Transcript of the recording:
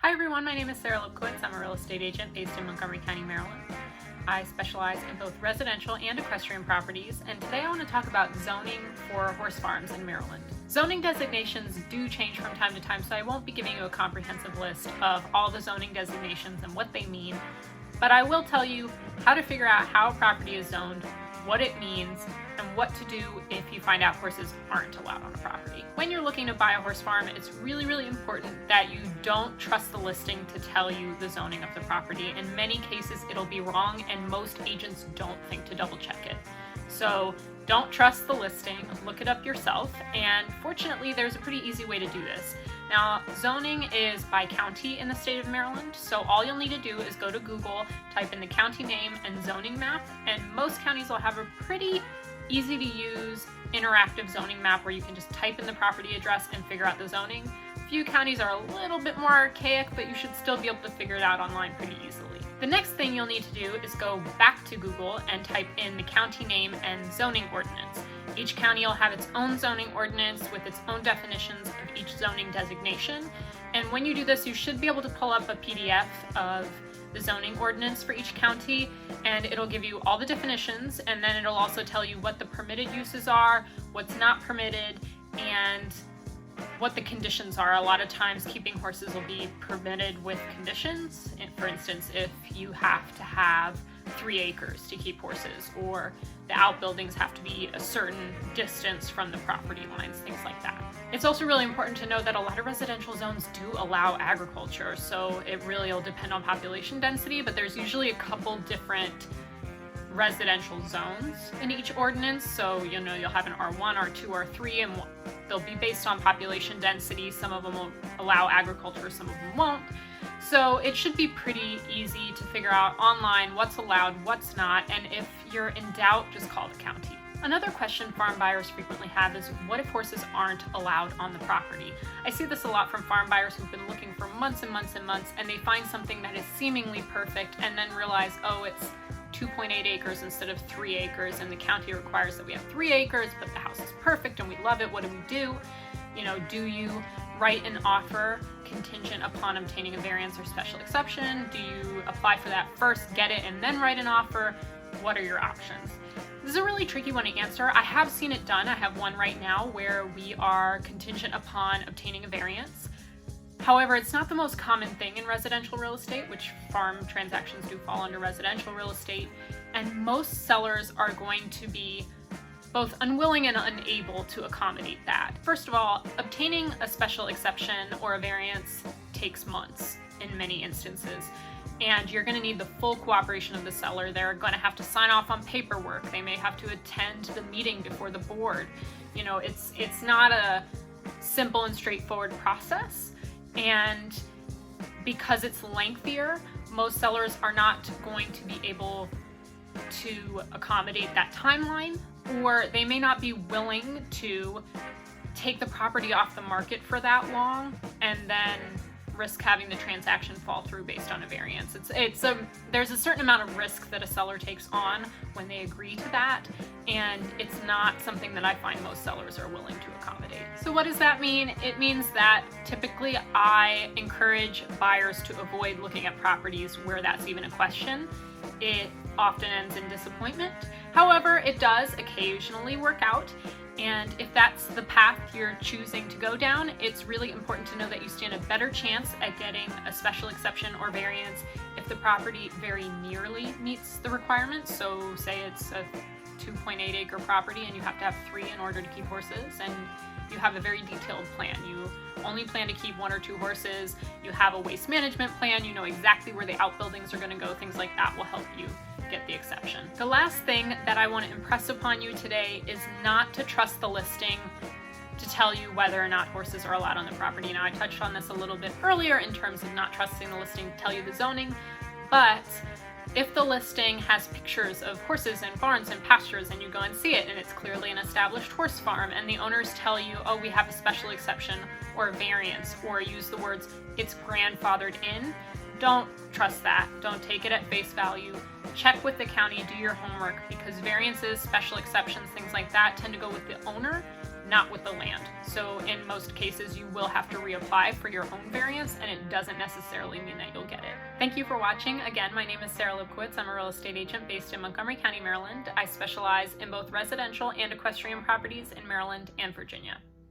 Hi everyone, my name is Sarah Lipkowitz. I'm a real estate agent based in Montgomery County, Maryland. I specialize in both residential and equestrian properties, and today I want to talk about zoning for horse farms in Maryland. Zoning designations do change from time to time, so I won't be giving you a comprehensive list of all the zoning designations and what they mean, but I will tell you how to figure out how a property is zoned, what it means, and what to do if you find out horses aren't allowed on a property. When you're looking to buy a horse farm, it's really important that you don't trust the listing to tell you the zoning of the property. In many cases, it'll be wrong, and most agents don't think to double check it. So don't trust the listing, look it up yourself, and fortunately, there's a pretty easy way to do this. Now, zoning is by county in the state of Maryland, so all you'll need to do is go to Google, type in the county name and zoning map, and most counties will have a pretty easy to use interactive zoning map where you can just type in the property address and figure out the zoning. A few counties are a little bit more archaic, but you should still be able to figure it out online pretty easily. The next thing you'll need to do is go back to Google and type in the county name and zoning ordinance. Each county will have its own zoning ordinance with its own definitions of each zoning designation. And when you do this, you should be able to pull up a PDF of the zoning ordinance for each county, and it'll give you all the definitions, and then it'll also tell you what the permitted uses are, what's not permitted, and what the conditions are. A lot of times keeping horses will be permitted with conditions. For instance, if you have to have 3 acres to keep horses, or the outbuildings have to be a certain distance from the property lines, things like that. It's also really important to know that a lot of residential zones do allow agriculture, so it really will depend on population density, but there's usually a couple different residential zones in each ordinance. So you'll have an R1, R2, R3, and they'll be based on population density. Some of them will allow agriculture, some of them won't. So it should be pretty easy to figure out online what's allowed, what's not, and if you're in doubt, just call the county. Another question farm buyers frequently have is, what if horses aren't allowed on the property? I see this a lot from farm buyers who've been looking for months and months and months, and they find something that is seemingly perfect and then realize, oh, it's 2.8 acres instead of 3 acres, and the county requires that we have 3 acres, but the house is perfect and we love it. What do we do? Do you write an offer contingent upon obtaining a variance or special exception? Do you apply for that first, get it, and then write an offer? What are your options? This is a really tricky one to answer. I have seen it done. I have one right now where we are contingent upon obtaining a variance. However, it's not the most common thing in residential real estate, which farm transactions do fall under residential real estate, and most sellers are going to be both unwilling and unable to accommodate that. First of all, obtaining a special exception or a variance takes months in many instances, and you're going to need the full cooperation of the seller. They're going to have to sign off on paperwork. They may have to attend the meeting before the board. It's not a simple and straightforward process, and because it's lengthier, most sellers are not going to be able to accommodate that timeline, or they may not be willing to take the property off the market for that long and then risk having the transaction fall through based on a variance. There's a certain amount of risk that a seller takes on when they agree to that, and it's not something that I find most sellers are willing to accommodate. So what does that mean? It means that typically I encourage buyers to avoid looking at properties where that's even a question. It often ends in disappointment. However, it does occasionally work out, and if that's the path you're choosing to go down, it's really important to know that you stand a better chance at getting a special exception or variance if the property very nearly meets the requirements. So say it's a 2.8 acre property and you have to have 3 in order to keep horses, and you have a very detailed plan. You only plan to keep 1 or 2 horses. You have a waste management plan. You know exactly where the outbuildings are going to go. Things like that will help you get the exception. The last thing that I want to impress upon you today is not to trust the listing to tell you whether or not horses are allowed on the property. Now, I touched on this a little bit earlier in terms of not trusting the listing to tell you the zoning, but if the listing has pictures of horses and barns and pastures and you go and see it and it's clearly an established horse farm and the owners tell you, oh, we have a special exception or a variance, or use the words, it's grandfathered in, don't trust that. Don't take it at face value. Check with the county, do your homework, because variances, special exceptions, things like that tend to go with the owner, not with the land. So in most cases, you will have to reapply for your own variance, and it doesn't necessarily mean that you'll get it. Thank you for watching. Again, my name is Sarah Lipkowitz. I'm a real estate agent based in Montgomery County, Maryland. I specialize in both residential and equestrian properties in Maryland and Virginia.